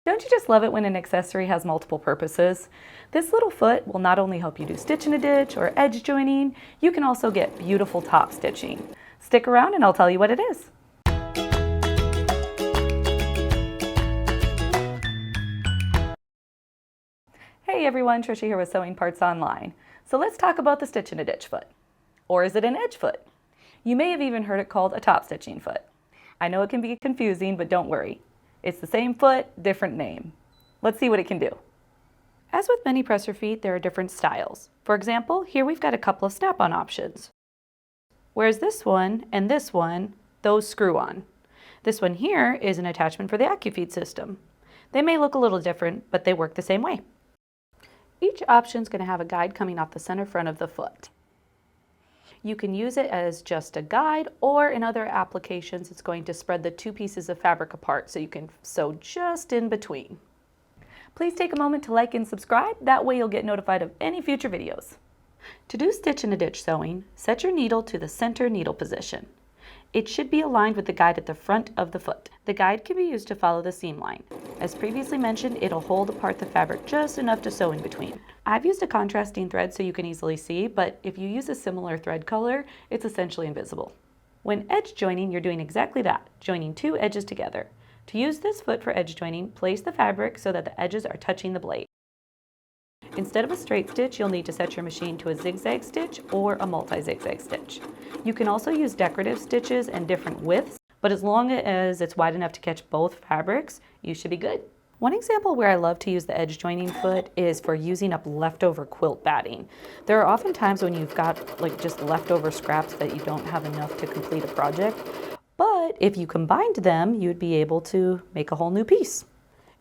Don't you just love it when an accessory has multiple purposes? This little foot will not only help you do stitch in a ditch or edge joining, you can also get beautiful top stitching. Stick around and I'll tell you what it is. Hey everyone, Trisha here with Sewing Parts Online. So let's talk about the stitch in a ditch foot. Or is it an edge foot? You may have even heard it called a top stitching foot. I know it can be confusing, but don't worry. It's the same foot, different name. Let's see what it can do. As with many presser feet, there are different styles. For example, here we've got a couple of snap-on options. Whereas this one and this one, those screw on. This one here is an attachment for the AccuFeed system. They may look a little different, but they work the same way. Each option is going to have a guide coming off the center front of the foot. You can use it as just a guide, or in other applications it's going to spread the two pieces of fabric apart so you can sew just in between. Please take a moment to like and subscribe, that way you'll get notified of any future videos. To do stitch in a ditch sewing, set your needle to the center needle position. It should be aligned with the guide at the front of the foot. The guide can be used to follow the seam line. As previously mentioned, it'll hold apart the fabric just enough to sew in between. I've used a contrasting thread so you can easily see, but if you use a similar thread color, it's essentially invisible. When edge joining, you're doing exactly that, joining two edges together. To use this foot for edge joining, place the fabric so that the edges are touching the blade. Instead of a straight stitch, you'll need to set your machine to a zigzag stitch or a multi-zigzag stitch. You can also use decorative stitches and different widths, but as long as it's wide enough to catch both fabrics, you should be good. One example where I love to use the edge joining foot is for using up leftover quilt batting. There are often times when you've got just leftover scraps that you don't have enough to complete a project, but if you combined them, you'd be able to make a whole new piece.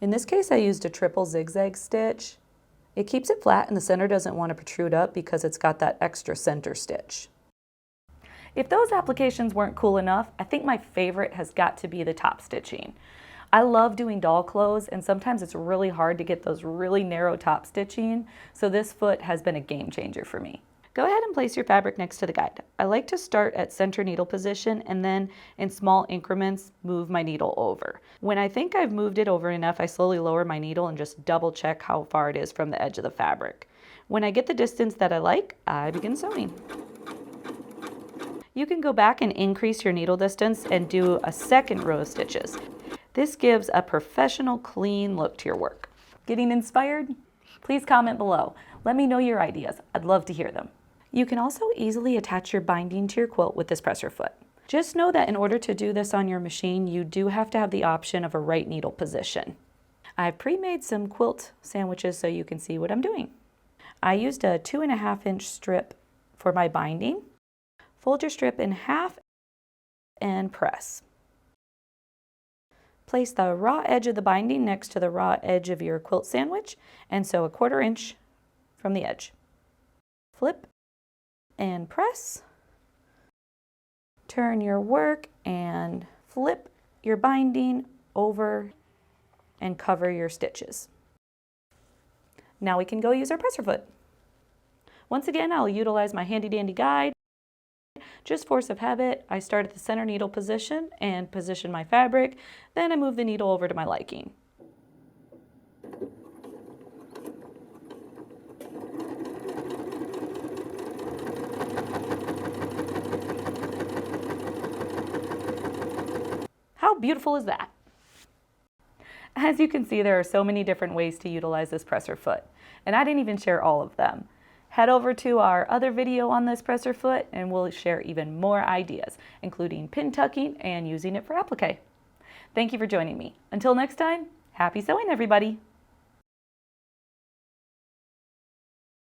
In this case, I used a triple zigzag stitch. It keeps it flat and the center doesn't want to protrude up because it's got that extra center stitch. If those applications weren't cool enough, I think my favorite has got to be the top stitching. I love doing doll clothes and sometimes it's really hard to get those really narrow top stitching, so this foot has been a game changer for me. Go ahead and place your fabric next to the guide. I like to start at center needle position and then in small increments move my needle over. When I think I've moved it over enough, I slowly lower my needle and just double check how far it is from the edge of the fabric. When I get the distance that I like, I begin sewing. You can go back and increase your needle distance and do a second row of stitches. This gives a professional, clean look to your work. Getting inspired? Please comment below. Let me know your ideas. I'd love to hear them. You can also easily attach your binding to your quilt with this presser foot. Just know that in order to do this on your machine, you do have to have the option of a right needle position. I've pre-made some quilt sandwiches so you can see what I'm doing. I used a 2.5-inch strip for my binding. Fold your strip in half and press. Place the raw edge of the binding next to the raw edge of your quilt sandwich and sew 1/4 inch from the edge. Flip and press. Turn your work and flip your binding over and cover your stitches. Now we can go use our presser foot. Once again, I'll utilize my handy dandy guide. Just force of habit, I start at the center needle position and position my fabric, then I move the needle over to my liking. How beautiful is that? As you can see, there are so many different ways to utilize this presser foot, and I didn't even share all of them. Head over to our other video on this presser foot and we'll share even more ideas, including pin tucking and using it for applique. Thank you for joining me. Until next time, happy sewing everybody!